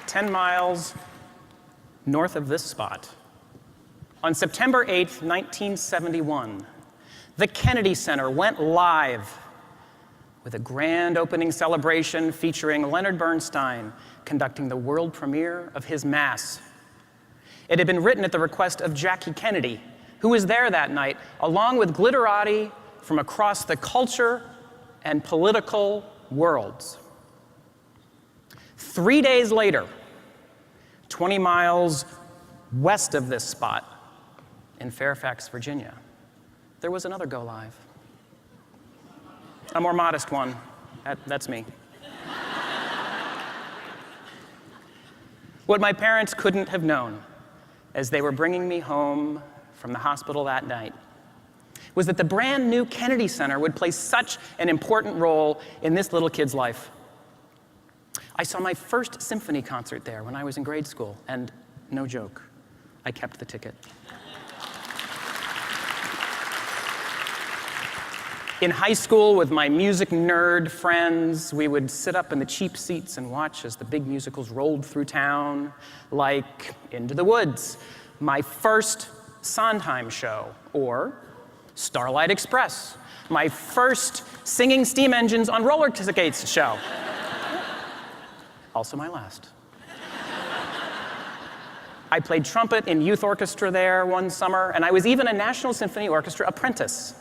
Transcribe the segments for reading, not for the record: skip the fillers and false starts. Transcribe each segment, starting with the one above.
10 miles north of this spot. On September 8th, 1971, the Kennedy Center went live with a grand opening celebration featuring Leonard Bernstein conducting the world premiere of his Mass. It had been written at the request of Jackie Kennedy, who was there that night, along with glitterati from across the culture and political worlds. 3 days later, 20 miles west of this spot in Fairfax, Virginia, there was another go live. A more modest one. That's me. What my parents couldn't have known as they were bringing me home from the hospital that night was that the brand new Kennedy Center would play such an important role in this little kid's life. I saw my first symphony concert there when I was in grade school, and no joke, I kept the ticket. In high school, with my music nerd friends, we would sit up in the cheap seats and watch as the big musicals rolled through town, like Into the Woods, my first Sondheim show, or Starlight Express, my first singing steam engines on roller skates show. Also my last. I played trumpet in youth orchestra there one summer, and I was even a National Symphony Orchestra apprentice.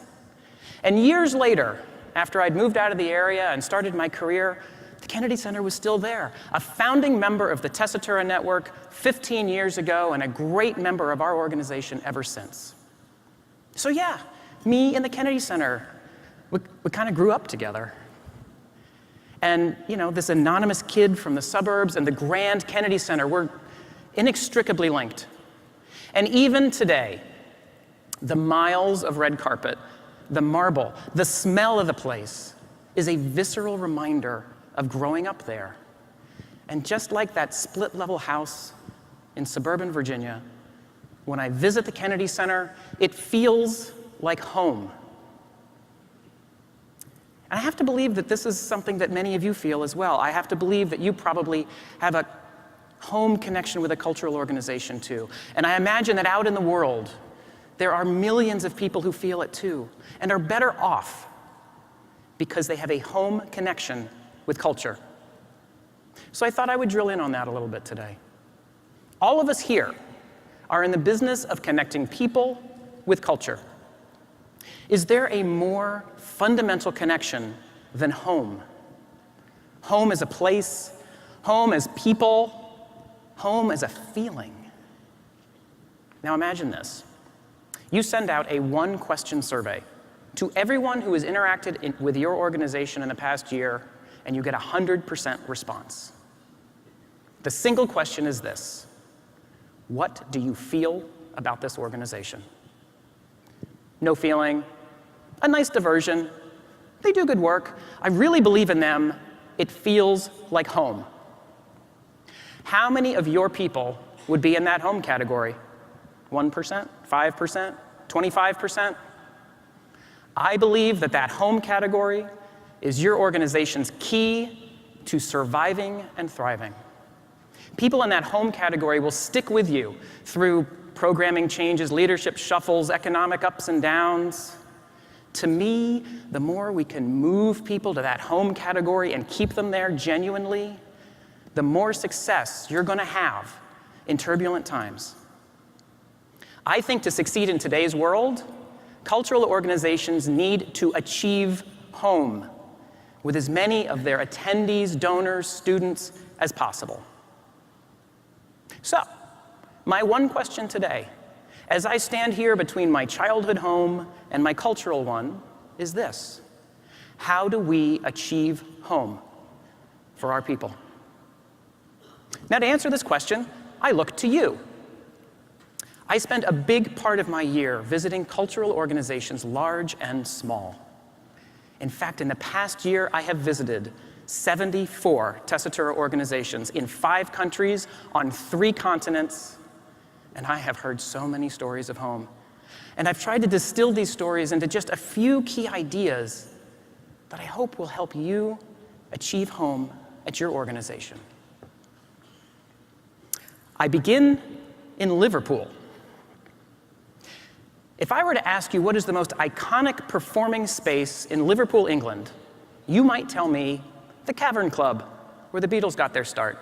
And years later, after I'd moved out of the area and started my career, the Kennedy Center was still there, a founding member of the Tessitura Network 15 years ago and a great member of our organization ever since. So yeah, me and the Kennedy Center, we kind of grew up together. And this anonymous kid from the suburbs and the grand Kennedy Center were inextricably linked. And even today, the miles of red carpet, the marble, the smell of the place is a visceral reminder of growing up there. And just like that split-level house in suburban Virginia, when I visit the Kennedy Center, it feels like home. And I have to believe that this is something that many of you feel as well. I have to believe that you probably have a home connection with a cultural organization too. And I imagine that out in the world, there are millions of people who feel it too, and are better off because they have a home connection with culture. So I thought I would drill in on that a little bit today. All of us here are in the business of connecting people with culture. Is there a more fundamental connection than home? Home as a place, home as people, home as a feeling. Now imagine this. You send out a one-question survey to everyone who has interacted with your organization in the past year, and you get 100% response. The single question is this: what do you feel about this organization? No feeling, a nice diversion, they do good work, I really believe in them, it feels like home. How many of your people would be in that home category? 1%, 5%, 25%? I believe that that home category is your organization's key to surviving and thriving. People in that home category will stick with you through programming changes, leadership shuffles, economic ups and downs. To me, the more we can move people to that home category and keep them there genuinely, the more success you're going to have in turbulent times. I think to succeed in today's world, cultural organizations need to achieve home with as many of their attendees, donors, students as possible. So, my one question today, as I stand here between my childhood home and my cultural one, is this: how do we achieve home for our people? Now, to answer this question, I look to you. I spend a big part of my year visiting cultural organizations, large and small. In fact, in the past year, I have visited 74 Tessitura organizations in 5 countries on 3 continents, and I have heard so many stories of home. And I've tried to distill these stories into just a few key ideas that I hope will help you achieve home at your organization. I begin in Liverpool. If I were to ask you what is the most iconic performing space in Liverpool, England, you might tell me the Cavern Club, where the Beatles got their start.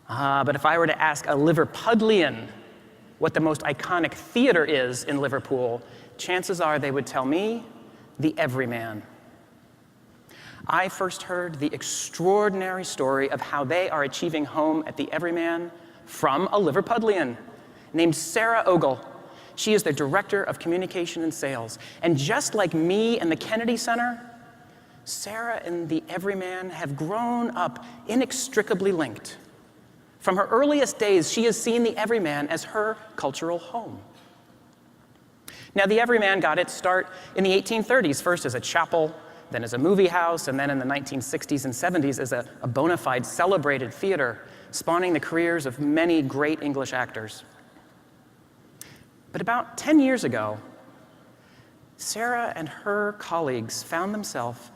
But if I were to ask a Liverpudlian what the most iconic theater is in Liverpool, chances are they would tell me the Everyman. I first heard the extraordinary story of how they are achieving home at the Everyman from a Liverpudlian named Sarah Ogle. She is the Director of Communication and Sales. And just like me and the Kennedy Center, Sarah and the Everyman have grown up inextricably linked. From her earliest days, she has seen the Everyman as her cultural home. Now, the Everyman got its start in the 1830s, first as a chapel, then as a movie house, and then in the 1960s and 70s as a bona fide celebrated theater, spawning the careers of many great English actors. But about 10 years ago, Sarah and her colleagues found themselves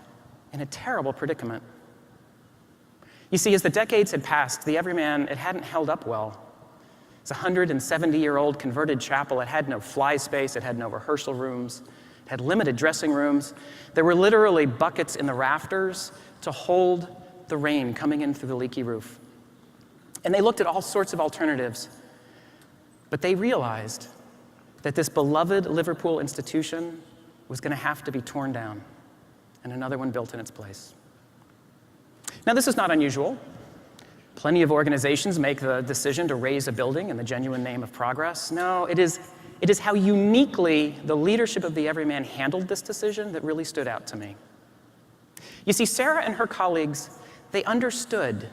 in a terrible predicament. You see, as the decades had passed, the Everyman, it hadn't held up well. It's a 170-year-old converted chapel. It had no fly space. It had no rehearsal rooms. It had limited dressing rooms. There were literally buckets in the rafters to hold the rain coming in through the leaky roof. And they looked at all sorts of alternatives, but they realized that this beloved Liverpool institution was going to have to be torn down and another one built in its place. Now, this is not unusual. Plenty of organizations make the decision to raise a building in the genuine name of progress. No, it is how uniquely the leadership of the Everyman handled this decision that really stood out to me. You see, Sarah and her colleagues, they understood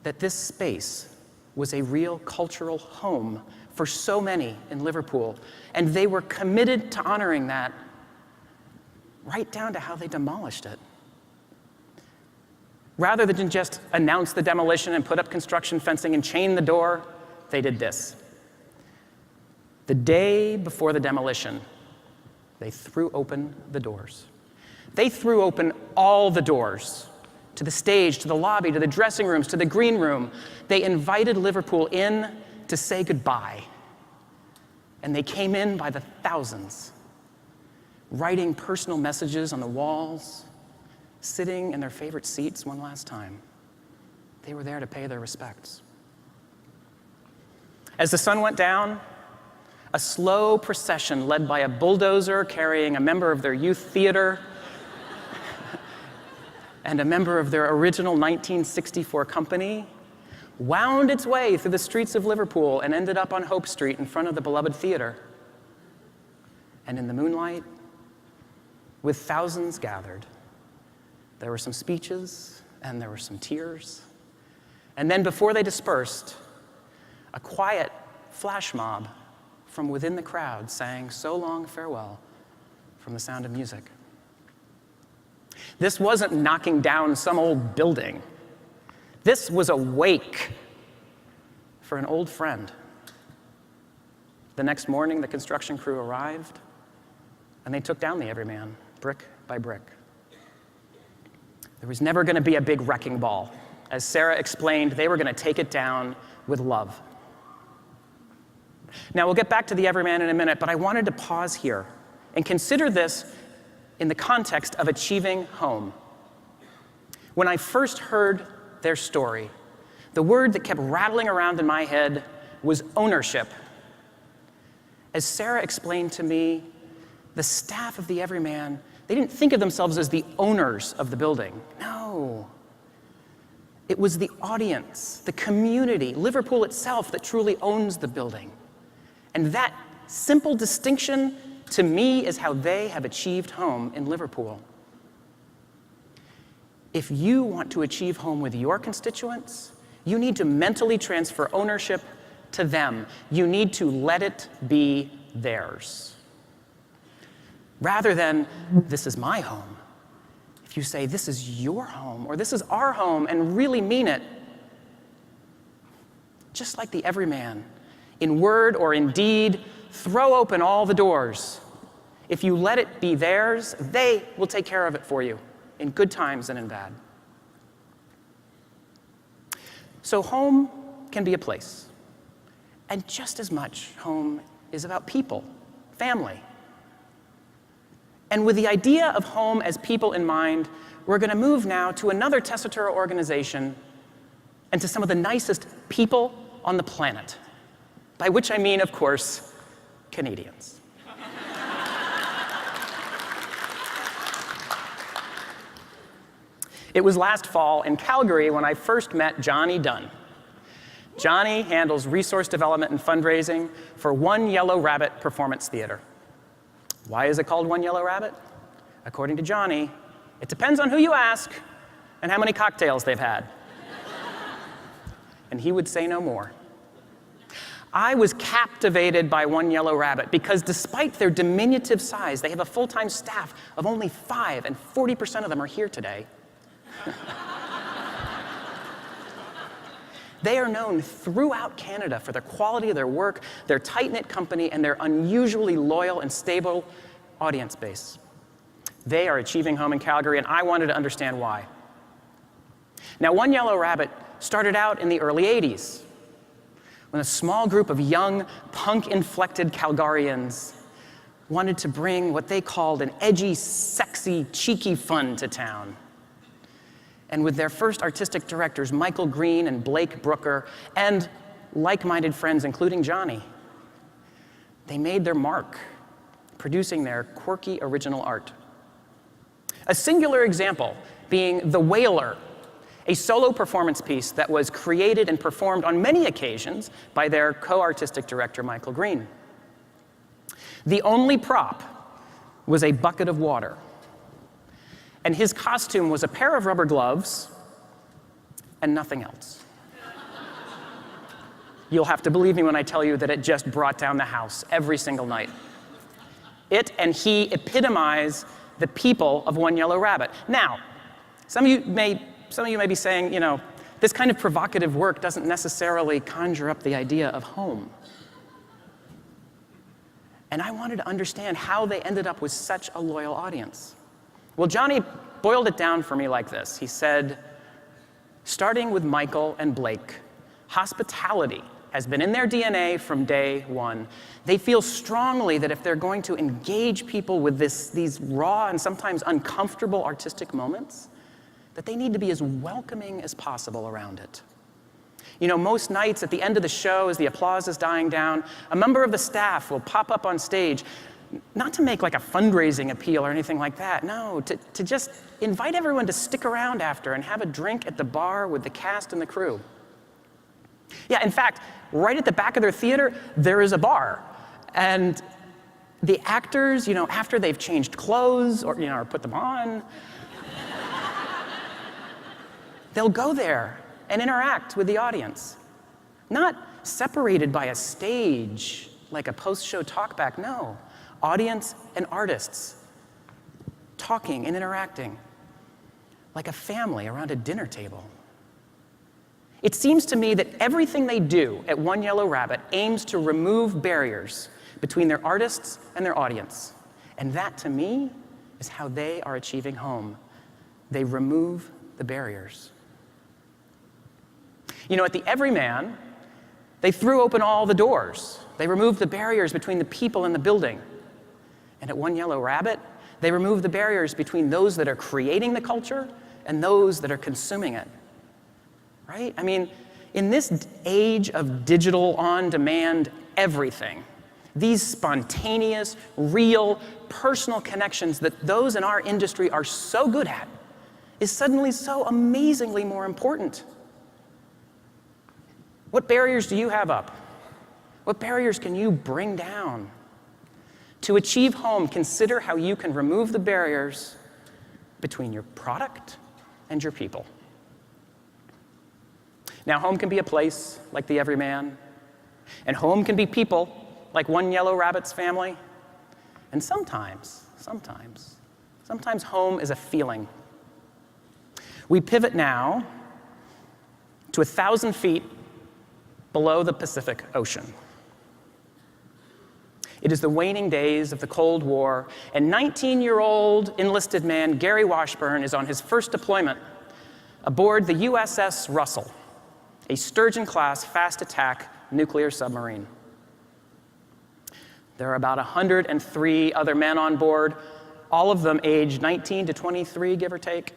that this space was a real cultural home for so many in Liverpool, and they were committed to honoring that right down to how they demolished it. Rather than just announce the demolition and put up construction fencing and chain the door, they did this. The day before the demolition, they threw open the doors. They threw open all the doors, to the stage, to the lobby, to the dressing rooms, to the green room. They invited Liverpool in to say goodbye. And they came in by the thousands, writing personal messages on the walls, sitting in their favorite seats one last time. They were there to pay their respects. As the sun went down, a slow procession led by a bulldozer carrying a member of their youth theater and a member of their original 1964 company wound its way through the streets of Liverpool and ended up on Hope Street in front of the beloved theater. And in the moonlight, with thousands gathered, there were some speeches and there were some tears. And then before they dispersed, a quiet flash mob from within the crowd sang "So Long Farewell" from The Sound of Music. This wasn't knocking down some old building. This was a wake for an old friend. The next morning, the construction crew arrived, and they took down the Everyman, brick by brick. There was never going to be a big wrecking ball. As Sarah explained, they were going to take it down with love. Now, we'll get back to the Everyman in a minute, but I wanted to pause here and consider this in the context of achieving home. When I first heard their story, the word that kept rattling around in my head was ownership. As Sarah explained to me, the staff of the Everyman, they didn't think of themselves as the owners of the building. No. It was the audience, the community, Liverpool itself that truly owns the building. And that simple distinction, to me, is how they have achieved home in Liverpool. If you want to achieve home with your constituents, you need to mentally transfer ownership to them. You need to let it be theirs. Rather than, "This is my home." If you say, "This is your home," or "This is our home," and really mean it, just like the Everyman, in word or in deed, throw open all the doors. If you let it be theirs, they will take care of it for you, in good times and in bad. So home can be a place. And just as much, home is about people, family. And with the idea of home as people in mind, we're going to move now to another Tessitura organization and to some of the nicest people on the planet, by which I mean, of course, Canadians. It was last fall in Calgary when I first met Johnny Dunn. Johnny handles resource development and fundraising for One Yellow Rabbit Performance Theater. Why is it called One Yellow Rabbit? According to Johnny, it depends on who you ask and how many cocktails they've had. And he would say no more. I was captivated by One Yellow Rabbit because despite their diminutive size, they have a full-time staff of only 5, and 40% of them are here today. They are known throughout Canada for the quality of their work, their tight-knit company, and their unusually loyal and stable audience base. They are achieving home in Calgary, and I wanted to understand why. Now, One Yellow Rabbit started out in the early 80s when a small group of young, punk-inflected Calgarians wanted to bring what they called an edgy, sexy, cheeky fun to town. And with their first artistic directors, Michael Green and Blake Brooker, and like-minded friends, including Johnny, they made their mark, producing their quirky original art. A singular example being The Whaler, a solo performance piece that was created and performed on many occasions by their co-artistic director, Michael Green. The only prop was a bucket of water. And his costume was a pair of rubber gloves and nothing else. You'll have to believe me when I tell you that it just brought down the house every single night. It and he epitomize the people of One Yellow Rabbit. Now, some of you may be saying, you know, this kind of provocative work doesn't necessarily conjure up the idea of home. And I wanted to understand how they ended up with such a loyal audience. Well, Johnny boiled it down for me like this. He said, starting with Michael and Blake, hospitality has been in their DNA from day one. They feel strongly that if they're going to engage people with these raw and sometimes uncomfortable artistic moments, that they need to be as welcoming as possible around it. You know, most nights at the end of the show, as the applause is dying down, a member of the staff will pop up on stage, not to make like a fundraising appeal or anything like that, no, to just invite everyone to stick around after and have a drink at the bar with the cast and the crew. Yeah, in fact, right at the back of their theater, there is a bar. And the actors, you know, after they've changed clothes or, you know, or put them on, they'll go there and interact with the audience. Not separated by a stage like a post-show talkback, no. Audience and artists talking and interacting like a family around a dinner table. It seems to me that everything they do at One Yellow Rabbit aims to remove barriers between their artists and their audience. And that, to me, is how they are achieving home. They remove the barriers. You know, at the Everyman, they threw open all the doors. They removed the barriers between the people and the building. And at One Yellow Rabbit, they remove the barriers between those that are creating the culture and those that are consuming it. Right? I mean, in this age of digital, on-demand everything, these spontaneous, real, personal connections that those in our industry are so good at is suddenly so amazingly more important. What barriers do you have up? What barriers can you bring down? To achieve home, consider how you can remove the barriers between your product and your people. Now, home can be a place like the Everyman, and home can be people like One Yellow Rabbit's family, and sometimes home is a feeling. We pivot now to 1,000 feet below the Pacific Ocean. It is the waning days of the Cold War, and 19-year-old enlisted man Gary Washburn is on his first deployment aboard the USS Russell, a Sturgeon-class fast-attack nuclear submarine. There are about 103 other men on board, all of them aged 19 to 23, give or take,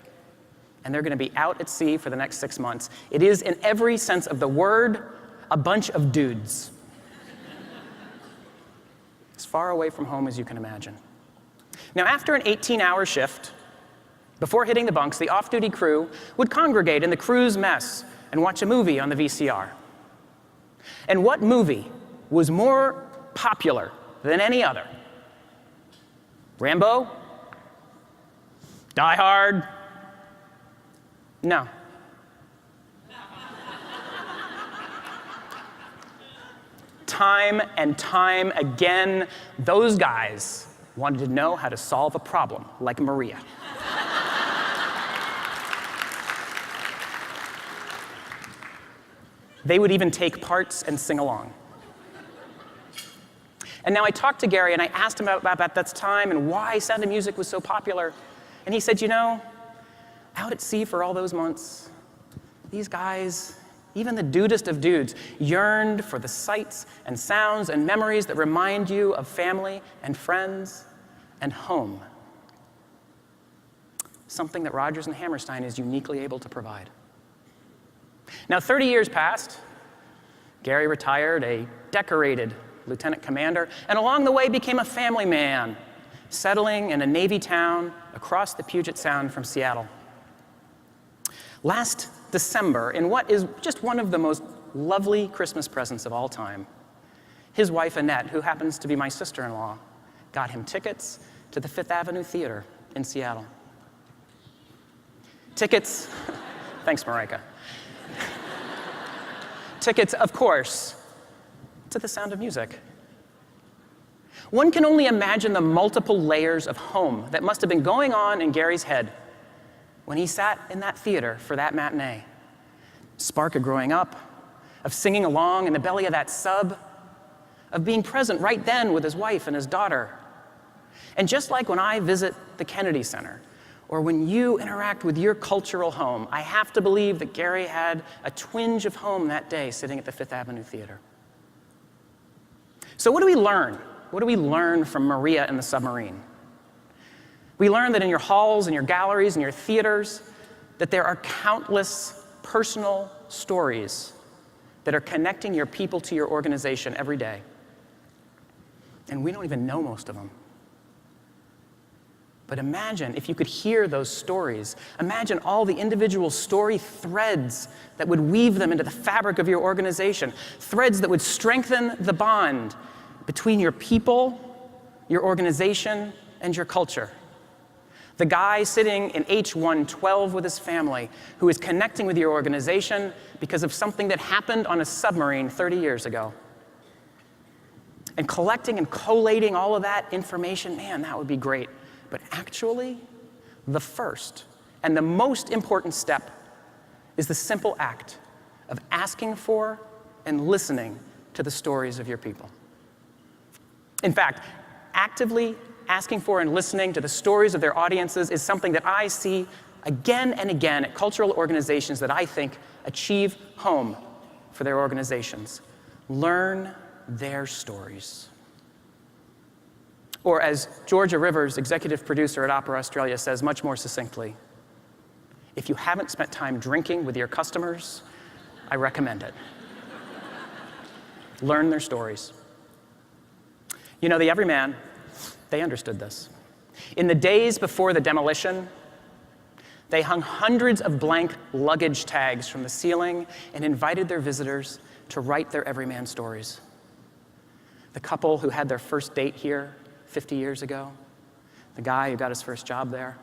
and they're going to be out at sea for the next 6 months. It is, in every sense of the word, a bunch of dudes. As far away from home as you can imagine. Now, after an 18-hour shift, before hitting the bunks, the off-duty crew would congregate in the crew's mess and watch a movie on the VCR. And what movie was more popular than any other? Rambo? Die Hard? No. Time and time again, those guys wanted to know how to solve a problem like Maria. They would even take parts and sing along. And now I talked to Gary and I asked him about that time and why Sound of Music was so popular. And he said, you know, out at sea for all those months, these guys, even the dudest of dudes, yearned for the sights and sounds and memories that remind you of family and friends and home. Something that Rodgers and Hammerstein is uniquely able to provide. Now, 30 years passed. Gary retired, a decorated lieutenant commander, and along the way became a family man, settling in a Navy town across the Puget Sound from Seattle. Last December, in what is just one of the most lovely Christmas presents of all time, his wife, Annette, who happens to be my sister-in-law, got him tickets to the Fifth Avenue Theater in Seattle. Tickets, thanks, Marika. Tickets, of course, to the Sound of Music. One can only imagine the multiple layers of home that must have been going on in Gary's head when he sat in that theater for that matinee. Spark of growing up, of singing along in the belly of that sub, of being present right then with his wife and his daughter. And just like when I visit the Kennedy Center, or when you interact with your cultural home, I have to believe that Gary had a twinge of home that day sitting at the Fifth Avenue Theater. So what do we learn? What do we learn from Maria and the submarine? We learn that in your halls and your galleries and your theaters, that there are countless personal stories that are connecting your people to your organization every day. And we don't even know most of them. But imagine if you could hear those stories. Imagine all the individual story threads that would weave them into the fabric of your organization, threads that would strengthen the bond between your people, your organization, and your culture. The guy sitting in H-112 with his family who is connecting with your organization because of something that happened on a submarine 30 years ago. And collecting and collating all of that information, man, that would be great. But actually, the first and the most important step is the simple act of asking for and listening to the stories of your people. In fact, actively asking for and listening to the stories of their audiences is something that I see again and again at cultural organizations that I think achieve home for their organizations. Learn their stories. Or as Georgia Rivers, executive producer at Opera Australia, says much more succinctly, if you haven't spent time drinking with your customers, I recommend it. Learn their stories. You know, the Everyman, they understood this. In the days before the demolition, they hung hundreds of blank luggage tags from the ceiling and invited their visitors to write their Everyman stories. The couple who had their first date here 50 years ago, the guy who got his first job there.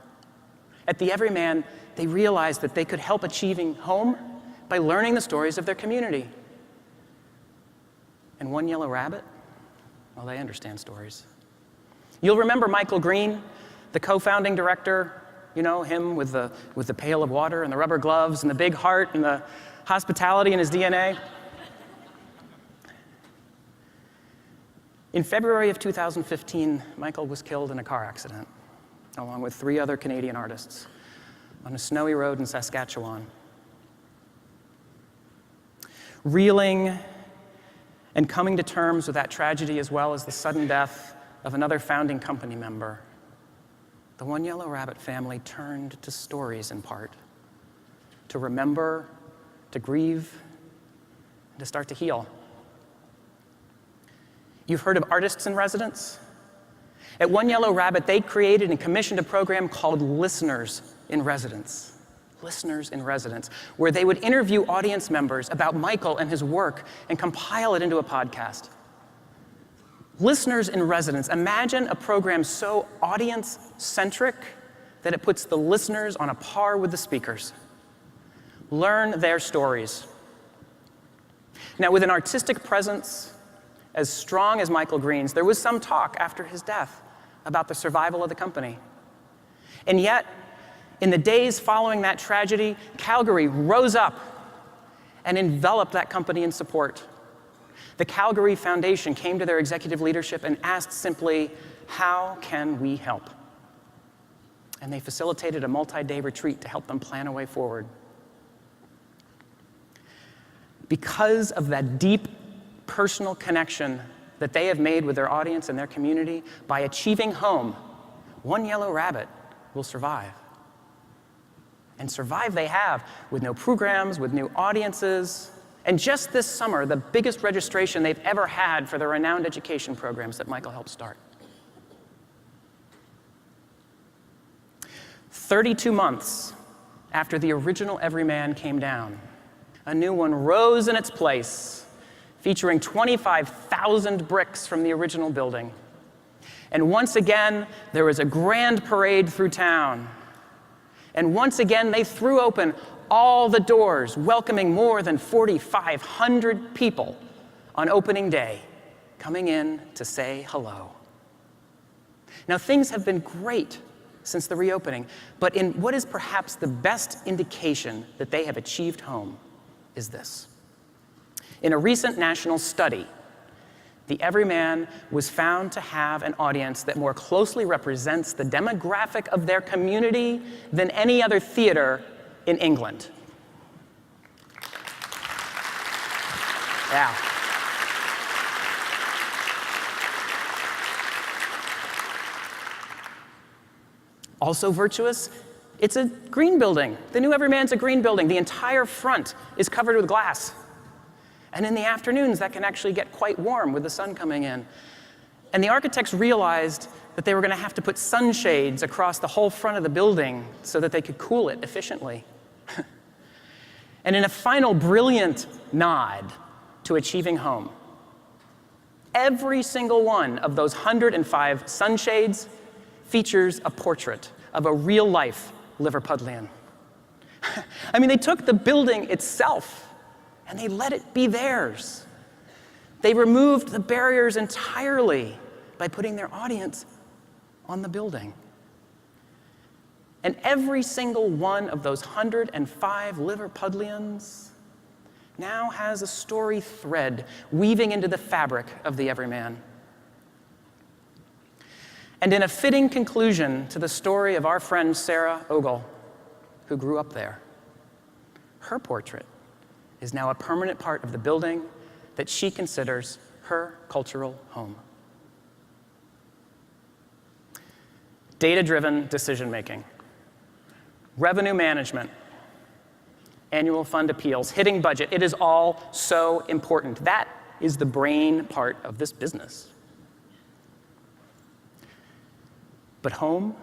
At the Everyman, they realized that they could help achieving home by learning the stories of their community. And One Yellow Rabbit, well, they understand stories. You'll remember Michael Green, the co-founding director, you know, him with the pail of water and the rubber gloves and the big heart and the hospitality in his DNA. In February of 2015, Michael was killed in a car accident, along with 3 other Canadian artists, on a snowy road in Saskatchewan. reeling and coming to terms with that tragedy as well as the sudden death of another founding company member, the One Yellow Rabbit family turned to stories in part, to remember, to grieve, and to start to heal. You've heard of artists in residence? At One Yellow Rabbit, they created and commissioned a program called Listeners in Residence. Listeners in Residence, where they would interview audience members about Michael and his work and compile it into a podcast. Listeners in Residence. Imagine a program so audience-centric that it puts the listeners on a par with the speakers. Learn their stories. Now, with an artistic presence as strong as Michael Green's, there was some talk after his death about the survival of the company. And yet, in the days following that tragedy, Calgary rose up and enveloped that company in support. The Calgary Foundation came to their executive leadership and asked simply, how can we help? And they facilitated a multi-day retreat to help them plan a way forward. Because of that deep personal connection that they have made with their audience and their community, by achieving home, One Yellow Rabbit will survive. And survive they have, with no programs, with new audiences. And just this summer, the biggest registration they've ever had for the renowned education programs that Michael helped start. 32 months after the original Everyman came down, a new one rose in its place, featuring 25,000 bricks from the original building. And once again, there was a grand parade through town. And once again, they threw open all the doors, welcoming more than 4,500 people on opening day, coming in to say hello. Now, things have been great since the reopening, but in what is perhaps the best indication that they have achieved home is this. In a recent national study, the Everyman was found to have an audience that more closely represents the demographic of their community than any other theater in England. Yeah. Also virtuous, it's a green building. The new Everyman's a green building. The entire front is covered with glass. And in the afternoons, that can actually get quite warm with the sun coming in. And the architects realized that they were going to have to put sunshades across the whole front of the building so that they could cool it efficiently. And in a final brilliant nod to achieving home, every single one of those 105 sunshades features a portrait of a real-life Liverpudlian. I mean, they took the building itself and they let it be theirs. They removed the barriers entirely by putting their audience on the building. And every single one of those 105 Liverpudlians now has a story thread weaving into the fabric of the Everyman. And in a fitting conclusion to the story of our friend Sarah Ogle, who grew up there, her portrait is now a permanent part of the building that she considers her cultural home. Data-driven decision-making, revenue management, annual fund appeals, hitting budget, it is all so important. That is the brain part of this business. But home,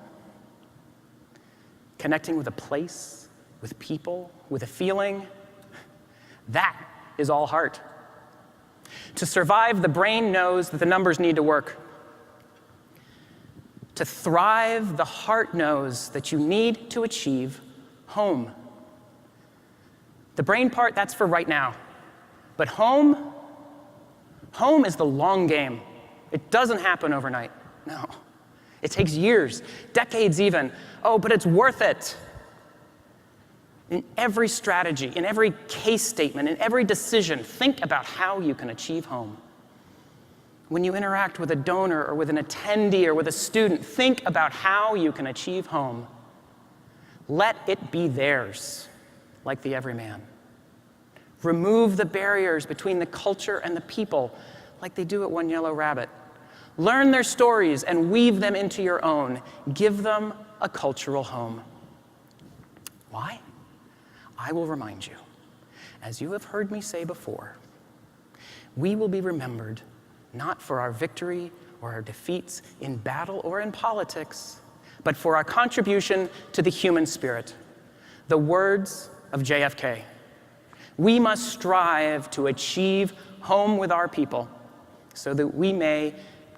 connecting with a place, with people, with a feeling, that is all heart. To survive, the brain knows that the numbers need to work. To thrive, the heart knows that you need to achieve home. The brain part, that's for right now. But home is the long game. It doesn't happen overnight. No. It takes years, decades even. Oh, but it's worth it. In every strategy, in every case statement, in every decision, think about how you can achieve home. When you interact with a donor or with an attendee or with a student, think about how you can achieve home. Let it be theirs, like the Everyman. Remove the barriers between the culture and the people, like they do at One Yellow Rabbit. Learn their stories and weave them into your own. Give them a cultural home. Why? I will remind you, as you have heard me say before, we will be remembered not for our victory or our defeats in battle or in politics, but for our contribution to the human spirit. The words of JFK. We must strive to achieve home with our people so that we may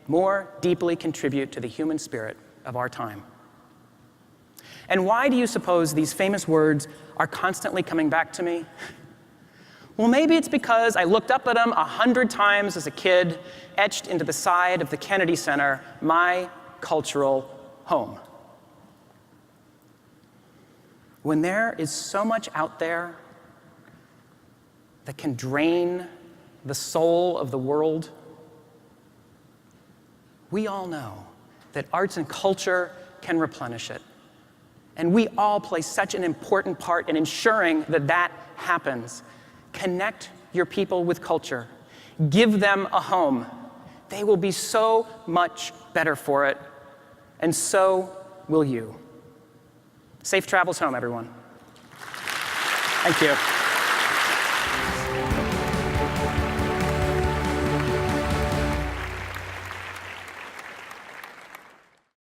more deeply contribute to the human spirit of our time. And why do you suppose these famous words are constantly coming back to me? Well, maybe it's because I looked up at them 100 times as a kid, etched into the side of the Kennedy Center, my cultural home. When there is so much out there that can drain the soul of the world, we all know that arts and culture can replenish it. And we all play such an important part in ensuring that that happens. Connect your people with culture. Give them a home. They will be so much better for it, and so will you. Safe travels home, everyone. Thank you.